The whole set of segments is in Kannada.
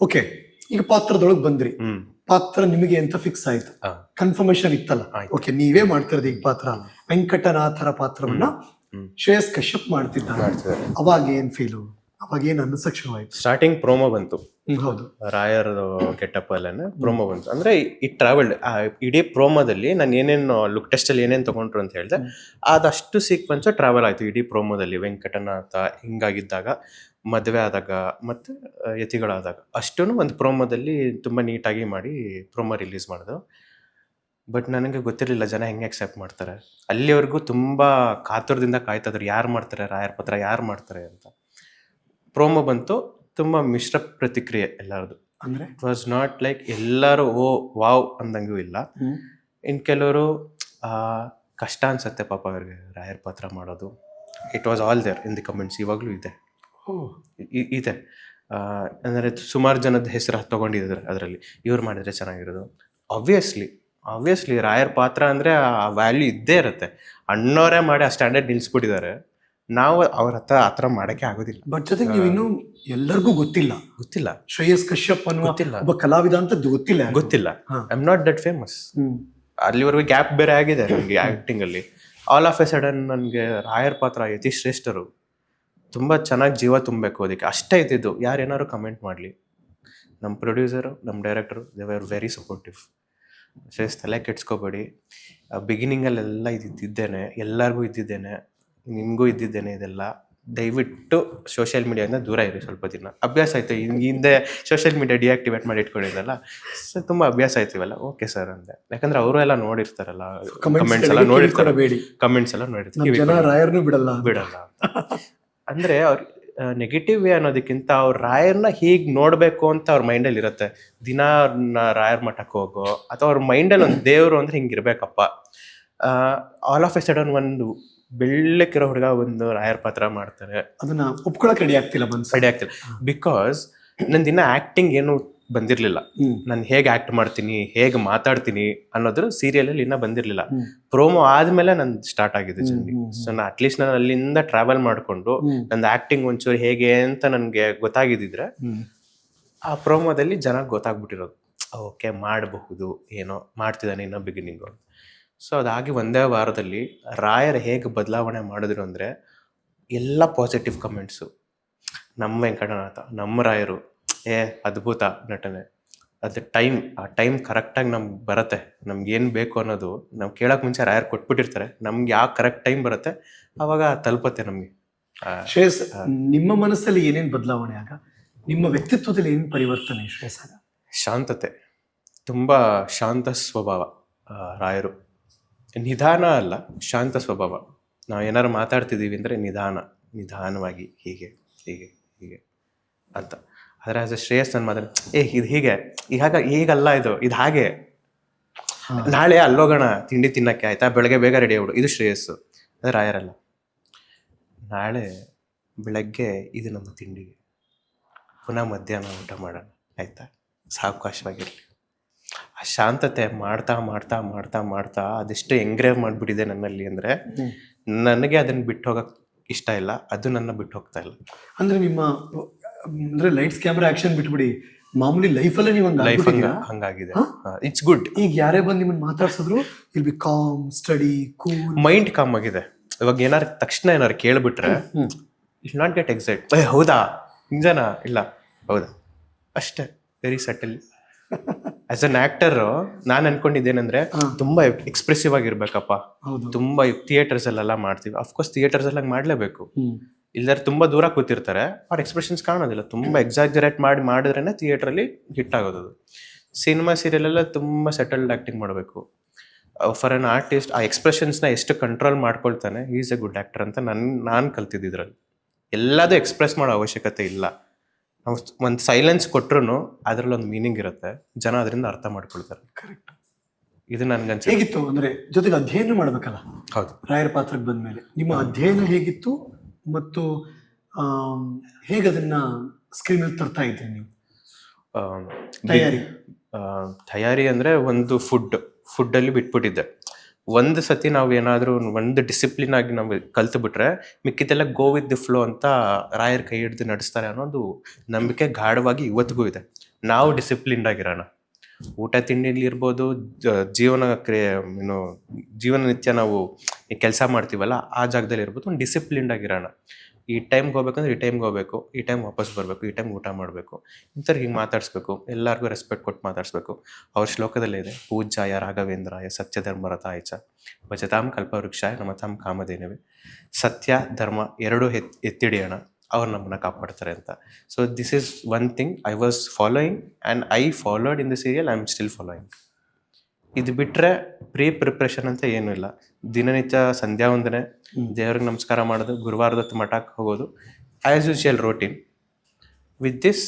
ಓಕೆ, ಈಗ ಪಾತ್ರದೊಳಗೆ ಬಂದ್ರಿ. ಹ್ಮ್ ಪಾತ್ರ ನಿಮಗೆ ಅಂತ ಫಿಕ್ಸ್ ಆಯ್ತು, ಆ, ಕನ್ಫರ್ಮೇಶನ್ ಇತ್ತಲ್ಲ. ಆಯ್ತು. ಓಕೆ, ನೀವೇ ಮಾಡ್ತಿರೋದು ಈಗ ಪಾತ್ರ. ವೆಂಕಟನಾಥರ ಪಾತ್ರವನ್ನ ಹ್ಮ್. ಶ್ರೇಯಸ್ ಕಶ್ಯಪ್ ಮಾಡ್ತಿದ್ದಾರೆ. ಮಾಡ್ತಿದ್ದಾರೆ. ಅವಾಗ ಏನ್ ಫೀಲು, ಅವಾಗ ಏನ್ ಅನ್ಸಕ್ ಶುರುವಾಯ್ತು? ಸ್ಟಾರ್ಟಿಂಗ್ ಪ್ರೋಮೋ ಬಂತು, ಹೌದು. ರಾಯರ್ ಗೆಟಪ್ ಅಲ್ಲೇನೆ ಪ್ರೋಮೋ ಬಂತು. ಅಂದ್ರೆ ಈ ಟ್ರಾವೆಲ್ಡ್ ಇಡೀ ಪ್ರೋಮೋದಲ್ಲಿ ನಾನು ಏನೇನು ಲುಕ್ ಟೆಸ್ಟ್ ಅಲ್ಲಿ ಏನೇನು ತಗೊಂಡ್ರು ಅಂತ ಹೇಳಿದೆ, ಅದಷ್ಟು ಸೀಕ್ವೆನ್ಸ್ ಟ್ರಾವೆಲ್ ಆಯ್ತು ಇಡೀ ಪ್ರೋಮೋದಲ್ಲಿ. ವೆಂಕಟನಾಥ ಹಿಂಗಾಗಿದ್ದಾಗ, ಮದುವೆ ಆದಾಗ, ಮತ್ತೆ ಯತಿಗಳಾದಾಗ, ಅಷ್ಟೂ ಒಂದು ಪ್ರೋಮೋದಲ್ಲಿ ತುಂಬಾ ನೀಟಾಗಿ ಮಾಡಿ ಪ್ರೋಮೋ ರಿಲೀಸ್ ಮಾಡಿದ್ರು. ಬಟ್ ನನಗೆ ಗೊತ್ತಿರಲಿಲ್ಲ ಜನ ಹೆಂಗೆ ಅಕ್ಸೆಪ್ಟ್ ಮಾಡ್ತಾರೆ. ಅಲ್ಲಿವರೆಗೂ ತುಂಬಾ ಕಾತುರದಿಂದ ಕಾಯ್ತಿದ್ರು, ಯಾರು ಮಾಡ್ತಾರೆ ರಾಯರ್ ಪಾತ್ರ, ಯಾರು ಮಾಡ್ತಾರೆ ಅಂತ. ಪ್ರೋಮೋ ಬಂತು, ತುಂಬಾ ಮಿಶ್ರ ಪ್ರತಿಕ್ರಿಯೆ ಎಲ್ಲರದು. ಅಂದ್ರೆ ಇಟ್ ವಾಸ್ ನಾಟ್ ಲೈಕ್ ಎಲ್ಲರೂ ಓ ವಾವ್ ಅಂದಂಗೂ ಇಲ್ಲ. ಇನ್ ಕೆಲವರು ಕಷ್ಟ ಅನ್ಸತ್ತೆ ಪಾಪ ಅವ್ರಿಗೆ ರಾಯರ್ ಪಾತ್ರ ಮಾಡೋದು. It was all there in the comments, ಇವಾಗಲೂ ಇದೆ ಇದೆ. ಅಂದರೆ ಸುಮಾರು ಜನದ ಹೆಸರು ತಗೊಂಡಿದ್ದಾರೆ ಅದರಲ್ಲಿ, ಇವ್ರು ಮಾಡಿದ್ರೆ ಚೆನ್ನಾಗಿರೋದು. ಆಬ್ವಿಯಸ್ಲಿ ರಾಯರ್ ಪಾತ್ರ ಅಂದರೆ ಆ ವ್ಯಾಲ್ಯೂ ಇದ್ದೇ ಇರುತ್ತೆ. ಅಣ್ಣವರೇ ಮಾಡಿ ಆ ಸ್ಟ್ಯಾಂಡರ್ಡ್ ನಿಲ್ಸ್ಬಿಟ್ಟಿದ್ದಾರೆ. ನಾವು ಅವ್ರ ಹತ್ರ ಆ ಥರ ಮಾಡೋಕ್ಕೆ ಆಗೋದಿಲ್ಲ. ಬಟ್ ಜೊತೆಗೆ ನೀವು ಇನ್ನೂ ಎಲ್ಲರಿಗೂ ಗೊತ್ತಿಲ್ಲ ಶ್ರೇಯಸ್ ಕಶ್ಯಪ್ ಅನ್ನುವ ಗೊತ್ತಿಲ್ಲ. ಒಬ್ಬ ಕಲಾವಿದ ಅಂತ ಗೊತ್ತಿಲ್ಲ. I am not that famous. ಅಲ್ಲಿವರೆಗೂ ಗ್ಯಾಪ್ ಬೇರೆ ಆಗಿದೆ ನನಗೆ ಆ್ಯಕ್ಟಿಂಗ್ ಅಲ್ಲಿ. ಆಲ್ ಆಫ್ ಎ ಸಡನ್ ನನಗೆ ರಾಯರ್ ಪಾತ್ರ ಯತಿ ಶ್ರೇಷ್ಠರು ತುಂಬ ಚೆನ್ನಾಗಿ ಜೀವ ತುಂಬಬೇಕು ಅದಕ್ಕೆ, ಅಷ್ಟೇ ಇದ್ದಿದ್ದು. ಯಾರು ಏನಾದ್ರು ಕಮೆಂಟ್ ಮಾಡಲಿ, ನಮ್ಮ ಪ್ರೊಡ್ಯೂಸರು, ನಮ್ಮ director, they were very supportive. Shreyas ತಲೆ ಕೆಡ್ಸ್ಕೋಬೇಡಿ, ಬಿಗಿನಿಂಗಲ್ಲೆಲ್ಲ ಇದ್ದಿದ್ದೇನೆ, ಎಲ್ಲರಿಗೂ ಇದ್ದಿದ್ದೇನೆ, ನಿಮಗೂ ಇದ್ದಿದ್ದೇನೆ. ಇದೆಲ್ಲ ದಯವಿಟ್ಟು ಸೋಷಿಯಲ್ ಮೀಡಿಯಾದಿಂದ ದೂರ ಇರಿ ಸ್ವಲ್ಪ ದಿನ. ಅಭ್ಯಾಸ ಆಯ್ತು, ಹಿಂದೆ ಸೋಷಿಯಲ್ ಮೀಡಿಯಾ ಡಿಆಕ್ಟಿವೇಟ್ ಮಾಡಿ ಇಟ್ಕೊಂಡಿದ್ದಲ್ಲ, ಸೊ ತುಂಬ ಅಭ್ಯಾಸ ಆಯ್ತು ಇವೆಲ್ಲ. ಓಕೆ ಸರ್ ಅಂದೆ, ಯಾಕಂದ್ರೆ ಅವರು ಎಲ್ಲ ನೋಡಿರ್ತಾರಲ್ಲ, ಕಮೆಂಟ್ಸ್ ಎಲ್ಲ ನೋಡಿರ್ತಾರೆ, ಜನ ರಾಯರ್ನು ಬಿಡಲ್ಲ ಅಂದ್ರೆ ಅವ್ರ ನೆಗೆಟಿವ್ ವೇ ಅನ್ನೋದಕ್ಕಿಂತ ಅವ್ರ ರಾಯರ್ನ ಹೀಗೆ ನೋಡ್ಬೇಕು ಅಂತ ಅವ್ರ ಮೈಂಡಲ್ಲಿ ಇರುತ್ತೆ. ದಿನ ರಾಯರ್ ಮಠಕ್ಕೆ ಹೋಗೋ, ಅಥವಾ ಅವ್ರ ಮೈಂಡಲ್ಲಿ ಒಂದು ದೇವರು ಅಂದ್ರೆ ಹಿಂಗಿರ್ಬೇಕಪ್ಪ. ಆಲ್ ಆಫ್ ಎ ಸಡನ್ ಒಂದು ಬೆಳ್ಳಕ್ಕಿರೋ ಹುಡುಗ ಒಂದು ರಾಯರ್ ಪಾತ್ರ ಮಾಡ್ತಾರೆ, ಅದನ್ನ ಒಪ್ಕೊಳಕ್ ರೆಡಿ ಆಗ್ತಿಲ್ಲ. ಬಿಕಾಸ್ ನನ್ನ ದಿನ ಆಕ್ಟಿಂಗ್ ಏನು ಬಂದಿರ್ಲಿಲ್ಲ. ನಾನು ಹೇಗೆ ಆಕ್ಟ್ ಮಾಡ್ತೀನಿ, ಹೇಗೆ ಮಾತಾಡ್ತೀನಿ ಅನ್ನೋದ್ರ ಸೀರಿಯಲಲ್ಲಿ ಇನ್ನೂ ಬಂದಿರಲಿಲ್ಲ. ಪ್ರೋಮೋ ಆದ್ಮೇಲೆ ನಂದು ಸ್ಟಾರ್ಟ್ ಆಗಿದೆ ಜರ್ನಿ. ಸೊ ನಾನು ಅಟ್ಲೀಸ್ಟ್ ನಾನು ಅಲ್ಲಿಂದ ಟ್ರಾವೆಲ್ ಮಾಡಿಕೊಂಡು ನಂದು ಆಕ್ಟಿಂಗ್ ಒಂಚೂರು ಹೇಗೆ ಅಂತ ನನಗೆ ಗೊತ್ತಾಗಿದ್ದಿದ್ರೆ ಆ ಪ್ರೋಮೋದಲ್ಲಿ ಜನ ಗೊತ್ತಾಗ್ಬಿಟ್ಟಿರೋದು, ಓಕೆ ಮಾಡಬಹುದು, ಏನೋ ಮಾಡ್ತಿದ್ದಾನೆ ಇನ್ನೂ ಬಿಗಿನಿಂಗು. ಸೊ ಅದಾಗಿ ಒಂದೇ ವಾರದಲ್ಲಿ ರಾಯರ್ ಹೇಗೆ ಬದಲಾವಣೆ ಮಾಡಿದ್ರು ಅಂದರೆ, ಎಲ್ಲ ಪಾಸಿಟಿವ್ ಕಮೆಂಟ್ಸು. ನಮ್ಮ ವೆಂಕಟನಾಥ, ನಮ್ಮ ರಾಯರು, ಅದ್ಭುತ ನಟನೆ. ಅದು ಆ ಟೈಮ್ ಕರೆಕ್ಟಾಗಿ ನಮ್ಗೆ ಬರುತ್ತೆ. ನಮ್ಗೇನು ಬೇಕು ಅನ್ನೋದು ನಾವು ಕೇಳೋಕೆ ಮುಂಚೆ ರಾಯರ್ ಕೊಟ್ಬಿಟ್ಟಿರ್ತಾರೆ. ನಮ್ಗೆ ಯಾವ ಕರೆಕ್ಟ್ ಟೈಮ್ ಬರುತ್ತೆ ಅವಾಗ ತಲುಪತ್ತೆ ನಮಗೆ. ಶ್ರೇಯಸ್, ನಿಮ್ಮ ಮನಸ್ಸಲ್ಲಿ ಏನೇನು ಬದಲಾವಣೆ ಆಗ, ನಿಮ್ಮ ವ್ಯಕ್ತಿತ್ವದಲ್ಲಿ ಏನು ಪರಿವರ್ತನೆ ಶ್ರೇಯಸ್ ಆಗ? ಶಾಂತತೆ, ತುಂಬ ಶಾಂತ ಸ್ವಭಾವ ರಾಯರು. ನಿಧಾನ ಅಲ್ಲ, ಶಾಂತ ಸ್ವಭಾವ. ನಾವು ಏನಾರು ಮಾತಾಡ್ತಿದ್ದೀವಿ ಅಂದರೆ ನಿಧಾನವಾಗಿ ಹೀಗೆ ಹೀಗೆ ಹೀಗೆ ಅಂತ. ಆದರೆ ಆಸ್ ಎ ಶ್ರೇಯಸ್ ನನ್ನ ಮಾತಾಡಿ ಇದು ಹೀಗಲ್ಲ, ಇದು ಹಾಗೆ, ನಾಳೆ ಅಲ್ಲೋಗೋಣ ತಿಂಡಿ ತಿನ್ನಕ್ಕೆ, ಆಯ್ತಾ, ಬೆಳಗ್ಗೆ ಬೇಗ ರೆಡಿ ಆಗ್ಬಿಡು, ಇದು ಶ್ರೇಯಸ್ಸು. ಅದು ರಾಯರಲ್ಲ, ನಾಳೆ ಬೆಳಗ್ಗೆ ಇದು ನಮ್ಮ ತಿಂಡಿಗೆ, ಪುನಃ ಮಧ್ಯಾಹ್ನ ಊಟ ಮಾಡೋಣ, ಆಯ್ತಾ, ಸಾವಕಾಶವಾಗಿರಲಿ. ಆ ಶಾಂತತೆ ಮಾಡ್ತಾ ಮಾಡ್ತಾ ಮಾಡ್ತಾ ಮಾಡ್ತಾ ಅದೆಷ್ಟು ಎಂಗ್ರೇವ್ ಮಾಡಿಬಿಟ್ಟಿದೆ ನನ್ನಲ್ಲಿ ಅಂದರೆ, ನನಗೆ ಅದನ್ನು ಬಿಟ್ಟು ಹೋಗಕ್ಕೆ ಇಷ್ಟ ಇಲ್ಲ, ಅದು ನನ್ನ ಬಿಟ್ಟು ಹೋಗ್ತಾ ಇಲ್ಲ. ಅಂದರೆ ಅಂದ್ರೆ ಲೈಟ್ಸ್ ಕ್ಯಾಮ್ರಾ ಆಕ್ಷನ್ ಬಿಟ್ಬಿಡಿ, ಮಾಮೂಲಿ ಲೈಫಲ್ಲೇ ನೀವು ಹಂಗಾಗಿದೆ. It's good. ಈಗ ಯಾರೇ ಬಂದು ನಿಮ್ಮನ್ನು ಮಾತಾಡ್ಸಿದ್ರು will be calm, steady, cool, mind calm ಆಗಿದೆ. ಇವಾಗ ಏನಾರು ತಕ್ಷಣ ಏನಾರು ಕೇಳ್ಬಿಟ್ರೆ ಇಟ್ ನಾಟ್ ಗೆಟ್ ಎಕ್ಸೈಟ್. ಹೌದಾ ನಿಜನಾ, ಇಲ್ಲ ಹೌದಾ, ಅಷ್ಟೇ. Very subtle. As an actor ನಾನು ಅನ್ಕೊಂಡಿದ್ದೇನೆಂದ್ರೆ ತುಂಬಾ ಎಕ್ಸ್ಪ್ರೆಸಿವ್ ಆಗಿರ್ಬೇಕಪ್ಪ. ತುಂಬಾ ಥಿಯೇಟರ್ಸ್ ಅಲ್ಲೆಲ್ಲ ಮಾಡ್ತೀವಿ, ಅಫ್ಕೋರ್ಸ್ ಥಿಯೇಟರ್ಸ್ ಎಲ್ಲ ಮಾಡಲೇಬೇಕು. ಇಲ್ದಾರೆ ತುಂಬಾ ದೂರ ಕೂತಿರ್ತಾರೆ, ಅವ್ರ ಎಕ್ಸ್ಪ್ರೆಷನ್ಸ್ ಕಾಣೋದಿಲ್ಲ. ತುಂಬಾ ಎಕ್ಸಾಜರೇಟ್ ಮಾಡಿದ್ರೇನೆ ಥಿಯೇಟ್ರಲ್ಲಿ ಹಿಟ್ ಆಗೋದು. ಸಿನಿಮಾ ಸೀರಿಯಲ್ ಎಲ್ಲ ತುಂಬಾ ಸೆಟಲ್ಡ್ ಆಕ್ಟಿಂಗ್ ಮಾಡಬೇಕು. ಫಾರ್ ಅನ್ ಆರ್ಟಿಸ್ಟ್ ಆ ಎಕ್ಸ್ಪ್ರೆಷನ್ಸ್ನ ಎಷ್ಟು ಕಂಟ್ರೋಲ್ ಮಾಡ್ಕೊಳ್ತಾನೆ, ಈಸ್ ಎ ಗುಡ್ ಆಕ್ಟರ್ ಅಂತ ನಾನು ಕಲ್ತಿದ್ದಿದ್ರಲ್ಲಿ. ಎಲ್ಲದೂ ಎಕ್ಸ್ಪ್ರೆಸ್ ಮಾಡೋ ಅವಶ್ಯಕತೆ ಇಲ್ಲ. ನಾವು ಒಂದು ಸೈಲೆನ್ಸ್ ಕೊಟ್ರು ಅದ್ರಲ್ಲಿ ಒಂದು ಮೀನಿಂಗ್ ಇರುತ್ತೆ, ಜನ ಅದರಿಂದ ಅರ್ಥ ಮಾಡ್ಕೊಳ್ತಾರೆ. ಕರೆಕ್ಟ್. ಇದು ನನ್ಗನ್ಸ. ಹೇಗಿತ್ತು ಅಂದ್ರೆ ಜೊತೆಗೆ ಅಧ್ಯಯನ ಮಾಡ್ಬೇಕಲ್ಲ. ಹೌದು. ರಾಯರ ಪಾತ್ರಕ್ಕೆ ಬಂದ್ಮೇಲೆ ನಿಮ್ಮ ಅಧ್ಯಯನ ಹೇಗಿತ್ತು ಮತ್ತು ಹೇಗೆ ಅದನ್ನ ಸ್ಕ್ರೀನ್ ಅಲ್ಲಿ ತರ್ತಾ ಇದ್ರಿ ನೀವು? ತಯಾರಿ ಅಂದ್ರೆ ಒಂದು ಫುಡ್ಡಲ್ಲಿ ಬಿಟ್ಬಿಟ್ಟಿದ್ದೆ. ಒಂದು ಸತಿ ನಾವು ಏನಾದರೂ ಒಂದು ಡಿಸಿಪ್ಲಿನ್ ಆಗಿ ನಾವು ಕಲ್ತು ಬಿಟ್ರೆ ಮಿಕ್ಕಿದೆಲ್ಲ ಗೋ ವಿತ್ ದಿ ಫ್ಲೋ ಅಂತ ರಾಯರ್ ಕೈ ಹಿಡಿದು ನಡೆಸ್ತಾರೆ ಅನ್ನೋದು ನಂಬಿಕೆ ಗಾಢವಾಗಿ ಇವತ್ತಿಗೂ ಇದೆ. ನಾವು ಡಿಸಿಪ್ಲಿನ್ಡ್ ಆಗಿರೋಣ. ಊಟ ತಿಂಡಿಲಿ ಇರ್ಬೋದು, ಜೀವನ ಏನು ಜೀವನ ನಿತ್ಯ ನಾವು ಕೆಲಸ ಮಾಡ್ತೀವಲ್ಲ ಆ ಜಾಗದಲ್ಲಿ ಇರ್ಬೋದು, ಒಂದು ಡಿಸಿಪ್ಲಿನ್ಡ್ ಆಗಿರೋಣ. ಈ ಟೈಮ್ಗೆ ಹೋಗ್ಬೇಕಂದ್ರೆ ಈ ಟೈಮ್ಗೆ ಹೋಗ್ಬೇಕು, ಈ ಟೈಮ್ ವಾಪಸ್ ಬರಬೇಕು, ಈ ಟೈಮ್ ಊಟ ಮಾಡಬೇಕು, ಇಂಥವ್ರು ಹಿಂಗೆ ಮಾತಾಡಿಸ್ಬೇಕು, ಎಲ್ಲರಿಗೂ ರೆಸ್ಪೆಕ್ಟ್ ಕೊಟ್ಟು ಮಾತಾಡಿಸ್ಬೇಕು. ಅವ್ರ ಶ್ಲೋಕದಲ್ಲೇ ಇದೆ, ಪೂಜ್ಯಾಯ ರಾಘವೇಂದ್ರಾಯ ಸತ್ಯಧರ್ಮರತಾಯ ಚ ಭಜತಾಂ ಕಲ್ಪವೃಕ್ಷಾಯ ನಮತಾಂ ಕಾಮಧೇನವೇ. ಸತ್ಯ ಧರ್ಮ ಎರಡೂ ಎತ್ತಿಡಿಯೋಣ, ಅವ್ರು ನಮ್ಮನ್ನ ಕಾಪಾಡ್ತಾರೆ ಅಂತ. So this is one thing I was following and I followed in the serial, I am still following. ಇದು ಬಿಟ್ಟರೆ ಪ್ರಿಪ್ರೇಷನ್ ಅಂತ ಏನೂ ಇಲ್ಲ. ದಿನನಿತ್ಯ ಸಂಧ್ಯಾ ವಂದನೆ, ದೇವ್ರಿಗೆ ನಮಸ್ಕಾರ ಮಾಡೋದು, ಗುರುವಾರದತ್ತು ಮಠಕ್ಕೆ ಹೋಗೋದು, as usual routine. With this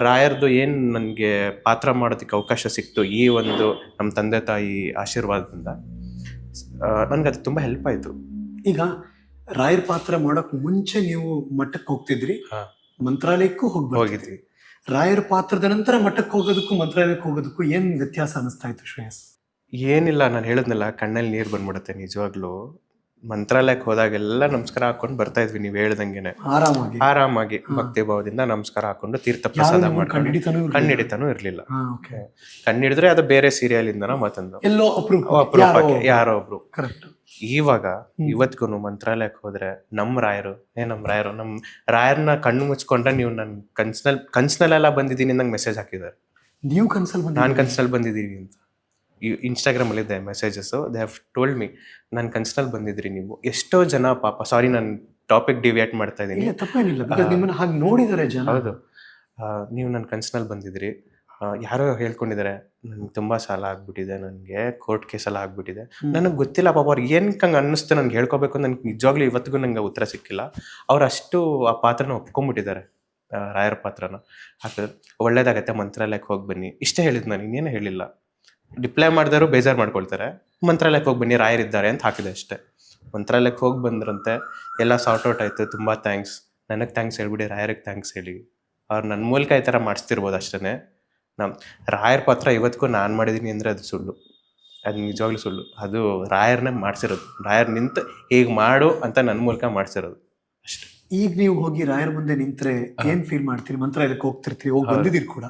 ರಾಯರ್ದು ಏನು ನನಗೆ ಪಾತ್ರ ಮಾಡೋದಕ್ಕೆ ಅವಕಾಶ ಸಿಕ್ತು ಈ ಒಂದು ನಮ್ಮ ತಂದೆ ತಾಯಿ ಆಶೀರ್ವಾದದಿಂದ, ನನಗೆ ಅದು ತುಂಬ ಹೆಲ್ಪ್ ಆಯಿತು. ಈಗ ರಾಯರ್ ಪಾತ್ರ ಮಾಡೋಕ್ ಮುಂಚೆ ನೀವು ಮಠಕ್ಕೆ ಹೋಗ್ತಿದ್ರಿ, ಮಂತ್ರಾಲಯಕ್ಕೂ ಹೋಗಿದ್ರಿ. ರಾಯರ್ ಪಾತ್ರದ ನಂತರ ಮಠಕ್ಕೆ ಹೋಗೋದಕ್ಕೂ ಮಂತ್ರಾಲಯಕ್ಕೆ ಹೋಗೋದಕ್ಕೂ ಏನ್ ವ್ಯತ್ಯಾಸ ಅನಿಸ್ತಾ ಇತ್ತು ಶ್ರೇಯಸ್? ಏನಿಲ್ಲ, ನಾನು ಹೇಳಿದ್ನಲ್ಲ, ಕಣ್ಣಲ್ಲಿ ನೀರು ಬಂದ್ಬಿಡುತ್ತೆ ನಿಜವಾಗ್ಲೂ. ಮಂತ್ರಾಲಯಕ್ಕೆ ಹೋದಾಗೆಲ್ಲ ನಮಸ್ಕಾರ ಹಾಕೊಂಡು ಬರ್ತಾ ಇದ್ವಿ, ನೀವು ಹೇಳ್ದಂಗೆನೆ ಆರಾಮಾಗಿ ಭಕ್ತಿ ಭಾವದಿಂದ ನಮಸ್ಕಾರ ಹಾಕೊಂಡು ತೀರ್ಥ ಪ್ರಸಾದ ಮಾಡ್ಕೊಂಡು. ಕಣ್ಣಿಡಿತಾನೂ ಇರ್ಲಿಲ್ಲ. ಕಣ್ಣಿಡಿದ್ರೆ ಅದು ಬೇರೆ ಸೀರಿಯಲ್ ಇಂದನೋ ಮತ್ತೊಂದು ಎಲ್ಲೋ ಅಪರೂಪಕ್ಕೆ ಯಾರೋ ಒಬ್ರು. ಇವಾಗ ಇವತ್ಗೂ ಮಂತ್ರಾಲಯಕ್ಕೆ ಹೋದ್ರೆ ನಮ್ಮ ರಾಯರ್ನ ಕಣ್ಣು ಮುಚ್ಕೊಂಡ್ರೆ ನೀವು ನನ್ ಕನ್ಸ್ನಲ್ಲೆಲ್ಲ ಬಂದಿದ್ದೀನಿ ನಂಗೆ ಮೆಸೇಜ್ ಹಾಕಿದ್ದಾರೆ. ನೀವು ಕನ್ಸಲ್ ನಾನು ಕನ್ಸ್ನಲ್ಲಿ ಬಂದಿದ್ದೀವಿ ಅಂತ ಇನ್ಸ್ಟಾಗ್ರಾಮ್ ಅಲ್ಲಿ ಇದೆ messages. They have told me, ನಾನು ಕನ್ಸ್ನಲ್ಲಿ ಬಂದಿದ್ರಿ ನೀವು. ಎಷ್ಟೋ ಜನ ಪಾಪ, ಸಾರಿ ನಾನು ಟಾಪಿಕ್ ಡಿವಿಯೇಟ್ ಮಾಡ್ತಾ ಇದ್ದೀನಿ, ನಿಮ್ಮನ್ನ ಹಾಗೆ ನೋಡಿದರೆ ಜನ. ಹೌದು, ನೀವು ನನ್ನ ಕನ್ಸ್ನಲ್ಲಿ ಬಂದಿದ್ರಿ, ಯಾರೋ ಹೇಳ್ಕೊಂಡಿದ್ದಾರೆ ನನ್ಗೆ ತುಂಬಾ ಸಾಲ ಆಗ್ಬಿಟ್ಟಿದೆ, ನನಗೆ ಕೋರ್ಟ್ ಕೇಸೆಲ್ಲ ಆಗ್ಬಿಟ್ಟಿದೆ, ನನಗೆ ಗೊತ್ತಿಲ್ಲ ಪಾಪ ಅವ್ರಿಗೆ ಏನಕ್ಕೆ ಹಂಗೆ ಅನ್ನಿಸ್ತು ನನಗೆ ಹೇಳ್ಕೊಬೇಕು. ನನಗೆ ನಿಜವಾಗ್ಲೂ ಇವತ್ತಿಗೂ ನಂಗೆ ಉತ್ತರ ಸಿಕ್ಕಿಲ್ಲ. ಅವ್ರು ಅಷ್ಟು ಆ ಪಾತ್ರನ ಒಪ್ಕೊಂಡ್ಬಿಟ್ಟಿದ್ದಾರೆ, ರಾಯರ ಪಾತ್ರನ. ಹಾಕಿದ್ರೆ ಒಳ್ಳೇದಾಗತ್ತೆ, ಮಂತ್ರಾಲಯಕ್ಕೆ ಹೋಗಿ ಬನ್ನಿ ಇಷ್ಟೇ ಹೇಳಿದ್ ನಾನು, ಇನ್ನೇನು ಹೇಳಿಲ್ಲ. ರಿಪ್ಲೈ ಮಾಡಿದವರು ಬೇಜಾರು ಮಾಡ್ಕೊಳ್ತಾರೆ, ಮಂತ್ರಾಲಯಕ್ಕೆ ಹೋಗಿ ಬನ್ನಿ ರಾಯರಿದ್ದಾರೆ ಅಂತ ಹಾಕಿದೆ ಅಷ್ಟೇ. ಮಂತ್ರಾಲಯಕ್ಕೆ ಹೋಗಿ ಬಂದ್ರಂತೆ, ಎಲ್ಲ ಸಾರ್ಟ್ ಔಟ್ ಆಯ್ತು, ತುಂಬ ಥ್ಯಾಂಕ್ಸ್. ನನಗೆ ಥ್ಯಾಂಕ್ಸ್ ಹೇಳ್ಬಿಡಿ, ರಾಯರಿಗೆ ಥ್ಯಾಂಕ್ಸ್ ಹೇಳಿ. ಅವ್ರು ನನ್ನ ಮೂಲಕ ಈ ಥರ ಮಾಡಿಸ್ತಿರ್ಬೋದು ಅಷ್ಟೇ. ರಾಯರ್ ಪಾತ್ರ ಇವತ್ತಿಗೂ ನಾನು ಮಾಡಿದ್ದೀನಿ ಅಂದರೆ ಅದು ಸುಳ್ಳು, ಅದು ನಿಜವಾಗ್ಲೂ ಸುಳ್ಳು. ಅದು ರಾಯರ್ನೇ ಮಾಡಿಸಿರೋದು, ರಾಯರ್ ನಿಂತು ಹೀಗೆ ಮಾಡು ಅಂತ ನನ್ನ ಮೂಲಕ ಮಾಡಿಸಿರೋದು ಅಷ್ಟೇ. ಈಗ ನೀವು ಹೋಗಿ ರಾಯರ್ ಮುಂದೆ ನಿಂತ್ರೆ ಏನ್ ಫೀಲ್ ಮಾಡ್ತೀರಿ? ಮಂತ್ರಾಲಯಕ್ಕೆ ಹೋಗ್ತಿರ್ತೀವಿ, ಹೋಗಿ ಬಂದಿದ್ದೀರಿ ಕೂಡ,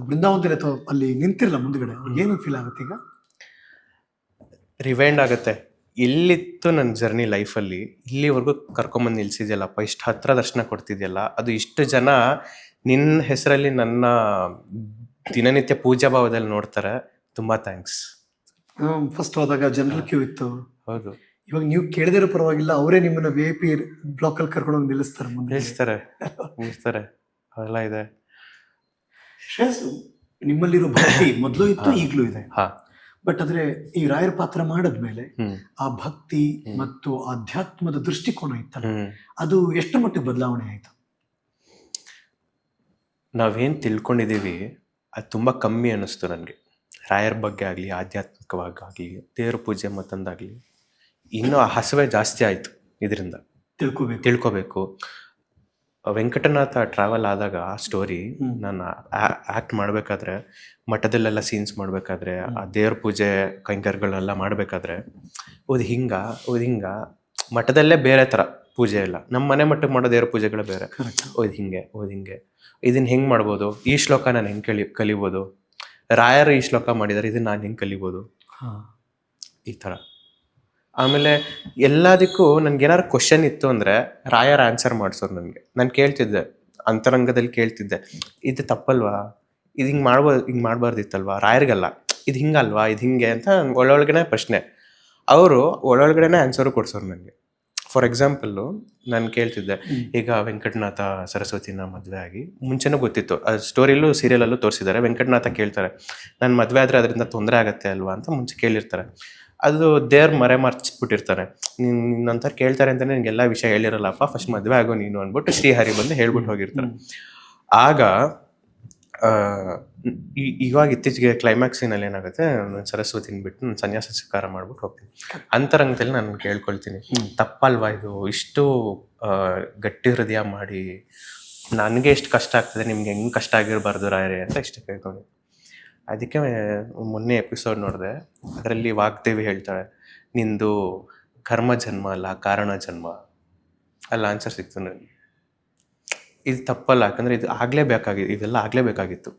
ಬೃಂದಾವನದಲ್ಲಿ ಅಥವಾ ಅಲ್ಲಿ ನಿಂತಿರಲ್ಲ ಮುಂದ್ಗಡೆ, ಏನು ಫೀಲ್ ಆಗುತ್ತೆ? ಈಗ ರಿವೈಂಡ್ ಆಗುತ್ತೆ, ಇಲ್ಲಿತ್ತು ನನ್ನ ಜರ್ನಿ ಲೈಫಲ್ಲಿ, ಇಲ್ಲಿವರೆಗೂ ಕರ್ಕೊಂಬಂದು ನಿಲ್ಸಿದ್ಯಲ್ಲಪ್ಪ, ಇಷ್ಟು ಹತ್ರ ದರ್ಶನ ಕೊಡ್ತಿದ್ಯಲ್ಲ, ಅದು ಇಷ್ಟು ಜನ ನಿನ್ನ ಹೆಸರಲ್ಲಿ ನನ್ನ ದಿನನಿತ್ಯ ಪೂಜಾ ಭಾವದಲ್ಲಿ ನೋಡ್ತಾರೆ, ತುಂಬಾ ಥ್ಯಾಂಕ್ಸ್. ಫಸ್ಟ್ ಹೋದಾಗ ಜನರಲ್ ಕ್ಯೂ ಇತ್ತು. ಹೌದು, ಇವಾಗ ನೀವು ಕೇಳಿದಿರೋ ಪರವಾಗಿಲ್ಲ, ಅವರೇ ನಿಮ್ಮನ್ನ VIP ಬ್ಲಾಕ್ ಅಲ್ಲಿ ಕರ್ಕೊಂಡು ನಿಲ್ಲಿಸ್ತಾರೆ, ನಿಲ್ಲಿಸ್ತಾರೆ ಅವೆಲ್ಲ ಇದೆ. ಶ್ರೇಯಸ್, ನಿಮ್ಮಲ್ಲಿರೋ ಭಕ್ತಿ ಮೊದಲು ಇತ್ತು, ಈಗಲೂ ಇದೆ. ಬಟ್ ಆದ್ರೆ ಈ ರಾಯರ ಪಾತ್ರ ಮಾಡಿದ್ಮೇಲೆ ಆ ಭಕ್ತಿ ಮತ್ತು ಆಧ್ಯಾತ್ಮದ ದೃಷ್ಟಿಕೋನ ಇತ್ತಲ್ಲ, ಅದು ಎಷ್ಟು ಮಟ್ಟಿಗೆ ಬದಲಾವಣೆ ಆಯ್ತು? ನಾವೇನು ತಿಳ್ಕೊಂಡಿದ್ದೀವಿ ಅದು ತುಂಬ ಕಮ್ಮಿ ಅನ್ನಿಸ್ತು ನನಗೆ. ರಾಯರ ಬಗ್ಗೆ ಆಗಲಿ, ಆಧ್ಯಾತ್ಮಿಕವಾಗಲಿ, ದೇವ್ರ ಪೂಜೆ ಮತ್ತೊಂದಾಗಲಿ, ಇನ್ನೂ ಆ ಹಸುವೆ ಜಾಸ್ತಿ ಆಯಿತು ಇದರಿಂದ ತಿಳ್ಕೊಬೇಕು. ವೆಂಕಟನಾಥ ಟ್ರಾವೆಲ್ ಆದಾಗ ಆ ಸ್ಟೋರಿ ನಾನು ಆ್ಯಕ್ಟ್ ಮಾಡಬೇಕಾದ್ರೆ, ಮಠದಲ್ಲೆಲ್ಲ ಸೀನ್ಸ್ ಮಾಡಬೇಕಾದ್ರೆ, ಆ ದೇವ್ರ ಪೂಜೆ ಕೈಂಕರ್ಯಗಳೆಲ್ಲ ಮಾಡಬೇಕಾದ್ರೆ, ಓದ್ ಹಿಂಗ ಮಠದಲ್ಲೇ ಬೇರೆ ಥರ ಪೂಜೆ ಎಲ್ಲ, ನಮ್ಮ ಮನೆ ಮಟ್ಟಕ್ಕೆ ಮಾಡೋ ದೇವ್ರ ಪೂಜೆಗಳು ಬೇರೆ. ಓದ್ ಹಿಂಗೆ ಇದನ್ನ ಹೆಂಗೆ ಮಾಡ್ಬೋದು, ಈ ಶ್ಲೋಕ ನಾನು ಹೆಂಗೆ ಕಲಿಬೋದು, ರಾಯರು ಈ ಶ್ಲೋಕ ಮಾಡಿದ್ದಾರೆ, ಇದನ್ನ ನಾನು ಹೆಂಗೆ ಕಲಿಬೋದು, ಈ ಥರ. ಆಮೇಲೆ ಎಲ್ಲದಕ್ಕೂ ನನಗೇನಾದ್ರು ಕ್ವಶನ್ ಇತ್ತು ಅಂದರೆ ರಾಯರ್ ಆನ್ಸರ್ ಮಾಡಿಸೋರು ನನಗೆ. ನಾನು ಕೇಳ್ತಿದ್ದೆ, ಅಂತರಂಗದಲ್ಲಿ ಕೇಳ್ತಿದ್ದೆ, ಇದು ತಪ್ಪಲ್ವಾ, ಇದು ಹಿಂಗೆ ಮಾಡಬಾರ್ದಿತ್ತಲ್ವಾ, ರಾಯರ್ಗಲ್ಲ ಇದು ಹಿಂಗಲ್ವಾ, ಇದು ಹಿಂಗೆ ಅಂತ ಒಳೊಳಗಡೆ ಪ್ರಶ್ನೆ. ಅವರು ಒಳೊಳಗಡೆನೇ ಆನ್ಸರು ಕೊಡ್ಸೋರು ನನಗೆ. ಫಾರ್ ಎಕ್ಸಾಂಪಲ್ಲು ನಾನು ಕೇಳ್ತಿದ್ದೆ, ಈಗ ವೆಂಕಟನಾಥ ಸರಸ್ವತಿನ ಮದುವೆ ಆಗಿ ಮುಂಚೆನೂ ಗೊತ್ತಿತ್ತು, ಅದು ಸ್ಟೋರಿಯಲ್ಲೂ ಸೀರಿಯಲಲ್ಲೂ ತೋರಿಸಿದ್ದಾರೆ. ವೆಂಕಟನಾಥ ಕೇಳ್ತಾರೆ, ನಾನು ಮದುವೆ ಆದರೆ ಅದರಿಂದ ತೊಂದರೆ ಆಗತ್ತೆ ಅಲ್ವಾ ಅಂತ ಮುಂಚೆ ಕೇಳಿರ್ತಾರೆ. ಅದು ದೇವ್ರ ಮರೆಮಾರ್ಚಿಬಿಟ್ಟಿರ್ತಾರೆ, ನಿನ್ನಂತ ಕೇಳ್ತಾರೆ ಅಂತ ನಿನಗೆಲ್ಲ ವಿಷಯ ಹೇಳಿರಲ್ಲಪ್ಪ, ಫಸ್ಟ್ ಮದುವೆ ಆಗೋ ನೀನು ಅಂದ್ಬಿಟ್ಟು ಶ್ರೀಹರಿ ಬಂದು ಹೇಳ್ಬಿಟ್ಟು ಹೋಗಿರ್ತಾರೆ. ಆಗ ಇವಾಗ ಇತ್ತೀಚೆಗೆ ಕ್ಲೈಮ್ಯಾಕ್ಸ್ ಸೀನಲ್ಲಿ ಏನಾಗುತ್ತೆ, ನಾನು ಸರಸ್ವತಿನ ಬಿಟ್ಟು ನಾನು ಸನ್ಯಾಸ ಸ್ವೀಕಾರ ಮಾಡ್ಬಿಟ್ಟು ಹೋಗ್ತೀನಿ. ಅಂತರಂಗದಲ್ಲಿ ನಾನು ಕೇಳ್ಕೊಳ್ತೀನಿ, ತಪ್ಪಲ್ವಾ ಇದು, ಇಷ್ಟು ಗಟ್ಟಿ ಹೃದಯ ಮಾಡಿ ನನಗೆ ಎಷ್ಟು ಕಷ್ಟ ಆಗ್ತದೆ, ನಿಮ್ಗೆ ಹೆಂಗೆ ಕಷ್ಟ ಆಗಿರಬಾರ್ದು ರಾಯರೇ ಅಂತ ಇಷ್ಟು ಕೇಳ್ಕೊಂಡು. ಅದಕ್ಕೆ ಮೊನ್ನೆ ಎಪಿಸೋಡ್ ನೋಡಿದೆ, ಅದರಲ್ಲಿ ವಾಗ್ದೇವಿ ಹೇಳ್ತಾಳೆ, ನಿಂದು ಕರ್ಮ ಜನ್ಮ ಅಲ್ಲ ಕಾರಣ ಜನ್ಮ. ಅಲ್ಲಿ ಆನ್ಸರ್ ಸಿಕ್ತು ನನಗೆ. ಇದು ತಪ್ಪಲ್ಲ, ಯಾಕಂದರೆ ಇದು ಇದೆಲ್ಲ ಆಗಲೇಬೇಕಾಗಿತ್ತು.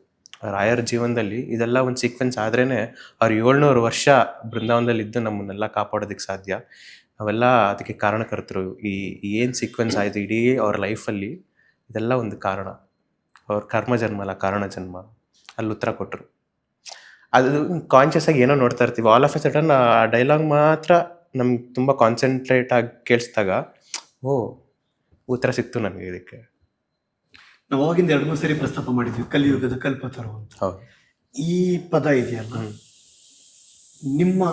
ರಾಯರ ಜೀವನದಲ್ಲಿ ಇದೆಲ್ಲ ಒಂದು ಸೀಕ್ವೆನ್ಸ್ ಆದ್ರೇನೆ ಅವ್ರು 700 ವರ್ಷ ಬೃಂದಾವನದಲ್ಲಿ ಇದ್ದು ನಮ್ಮನ್ನೆಲ್ಲ ಕಾಪಾಡೋದಕ್ಕೆ ಸಾಧ್ಯ. ಅವೆಲ್ಲ ಅದಕ್ಕೆ ಕಾರಣಕರ್ತರು. ಏನು ಸೀಕ್ವೆನ್ಸ್ ಆಯಿತು ಇಡೀ ಅವ್ರ ಲೈಫಲ್ಲಿ, ಇದೆಲ್ಲ ಒಂದು ಕಾರಣ. ಅವ್ರ ಕರ್ಮ ಜನ್ಮ ಅಲ್ಲ, ಕಾರಣ ಜನ್ಮ. ಅಲ್ಲಿ ಉತ್ತರ ಕೊಟ್ಟರು. ಅದು ಕಾನ್ಷಿಯಸ್ ಆಗಿ ಏನೋ ನೋಡ್ತಾ ಇರ್ತೀವಿ, ಆಲ್ ಆಫ್ ಎ ಸಡನ್ ಆ ಡೈಲಾಗ್ ಮಾತ್ರ ನಮ್ಗೆ ತುಂಬ ಕಾನ್ಸಂಟ್ರೇಟ್ ಆಗಿ ಕೇಳಿಸಿದಾಗ ಓ ಉತ್ತರ ಸಿಕ್ತು ನನಗೆ ಇದಕ್ಕೆ. ನಾವು ಅವಾಗಿಂದ 2-3 ಸರಿ ಪ್ರಸ್ತಾಪ ಮಾಡಿದ್ವಿ ಕಲಿಯುಗದ ಕಲ್ಪತರು ಅಂತ. ಹೌದು. ಈ ಪದ ಇದೆಯಲ್ಲ, ನಿಮ್ಮ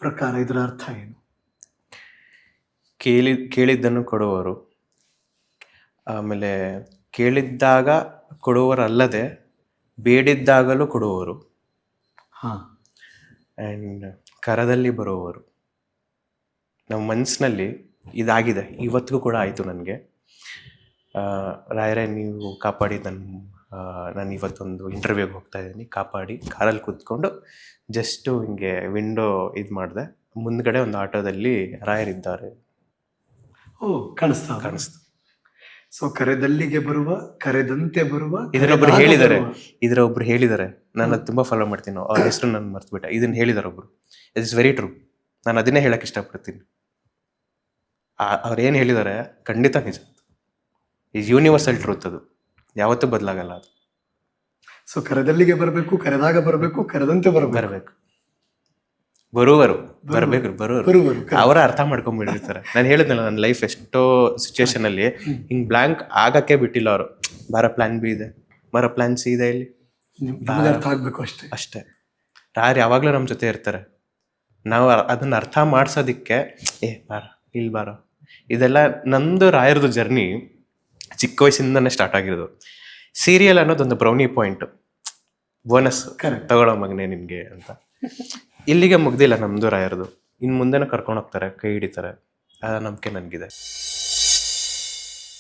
ಪ್ರಕಾರ ಇದರ ಅರ್ಥ ಏನು? ಕೇಳಿದ್ದನ್ನು ಕೊಡುವವರು, ಆಮೇಲೆ ಕೇಳಿದ್ದಾಗ ಕೊಡುವವರಲ್ಲದೆ ಬೇಡಿದ್ದಾಗಲೂ ಕೊಡುವವರು, ಆ್ಯಂಡ್ ಕರದಲ್ಲಿ ಬರುವವರು. ನಮ್ಮ ಮನಸ್ಸಿನಲ್ಲಿ ಇದಾಗಿದೆ, ಇವತ್ತಿಗೂ ಕೂಡ ಆಯಿತು ನನಗೆ. ರಾಯರೇ ನೀವು ಕಾಪಾಡಿ, ನಾನು ಇವತ್ತೊಂದು ಇಂಟರ್ವ್ಯೂಗೆ ಹೋಗ್ತಾ ಇದ್ದೀನಿ, ಕಾಪಾಡಿ. ಕಾರಲ್ಲಿ ಕೂತ್ಕೊಂಡು ಜಸ್ಟು ಹಿಂಗೆ ವಿಂಡೋ ಇದು ಮಾಡಿದೆ, ಮುಂದ್ಗಡೆ ಒಂದು ಆಟೋದಲ್ಲಿ ರಾಯರಿದ್ದಾರೆ. ಓ, ಕಾಣಿಸ್ತು. ಸೊ ಕರೆದಲ್ಲಿಗೆ ಬರುವ, ಕರೆದಂತೆ ಬರುವ. ಇದರೊಬ್ರು ಹೇಳಿದ್ದಾರೆ, ನಾನು ಅದು ತುಂಬ ಫಾಲೋ ಮಾಡ್ತೀನಿ. ಅವ್ರ ಹೆಸರು ನಾನು ಮರ್ತ್ಬಿಟ್ಟೆ. ಇದನ್ನ ಹೇಳಿದಾರೆ ಒಬ್ರು. It is very true. ನಾನು ಅದನ್ನೇ ಹೇಳಕ್ಕೆ ಇಷ್ಟಪಡ್ತೀನಿ. ಅವ್ರೇನು ಹೇಳಿದ್ದಾರೆ ಖಂಡಿತ ನಿಜ. Is universal truth. ಅದು ಯಾವತ್ತೂ ಬದಲಾಗಲ್ಲ. ಅದು ಸೊ ಕರೆದಲ್ಲಿಗೆ ಬರಬೇಕು, ಕರೆದಾಗ ಬರಬೇಕು, ಕರೆದಂತೆ ಬರಬೇಕು. ಬರುವರು. ಅವರ ಅರ್ಥ ಮಾಡ್ಕೊಂಡ್ಬಿಟ್ಟಿರ್ತಾರೆ. ನಾನು ಹೇಳಿದ್ನಲ್ಲ, ನನ್ನ ಲೈಫ್ ಎಷ್ಟೋ ಸಿಚುವೇಶನ್ ಅಲ್ಲಿ ಹಿಂಗ್ ಬ್ಲಾಂಕ್ ಆಗಕ್ಕೆ ಬಿಟ್ಟಿಲ್ಲ ಅವರು. ಬರೋ ಪ್ಲಾನ್ ಬಿ ಇದೆ, ಬರೋ ಪ್ಲಾನ್ ಸಿ ಇದೆ. ಇಲ್ಲಿ ಅರ್ಥ ಆಗ್ಬೇಕು ಅಷ್ಟೇ. ರಾಯರು ಯಾವಾಗ್ಲೂ ನಮ್ಮ ಜೊತೆ ಇರ್ತಾರೆ. ನಾವು ಅದನ್ನ ಅರ್ಥ ಮಾಡ್ಸೋದಿಕ್ಕೆ ಬಾರ ಇಲ್ಲಿ ಬಾರ. ಇದೆಲ್ಲ ನಂದು ರಾಯರದು ಜರ್ನಿ ಚಿಕ್ಕ ವಯಸ್ಸಿಂದನೇ ಸ್ಟಾರ್ಟ್ ಆಗಿರೋದು. ಸೀರಿಯಲ್ ಅನ್ನೋದೊಂದು ಬ್ರೌನಿ ಪಾಯಿಂಟ್, ಬೋನಸ್ ತಗೊಳ್ಳೋ ಮಗನೆ ನಿನ್ಗೆ ಅಂತ. ಇಲ್ಲಿಗೆ ಮುಗ್ದಿಲ್ಲ ನಮ್ದು ರಾಯರದು. ಇನ್ನು ಮುಂದೆನೂ ಕರ್ಕೊಂಡು ಹೋಗ್ತಾರೆ, ಕೈ ಹಿಡಿತಾರೆ. ಆ ನಂಬಿಕೆ ನನಗಿದೆ.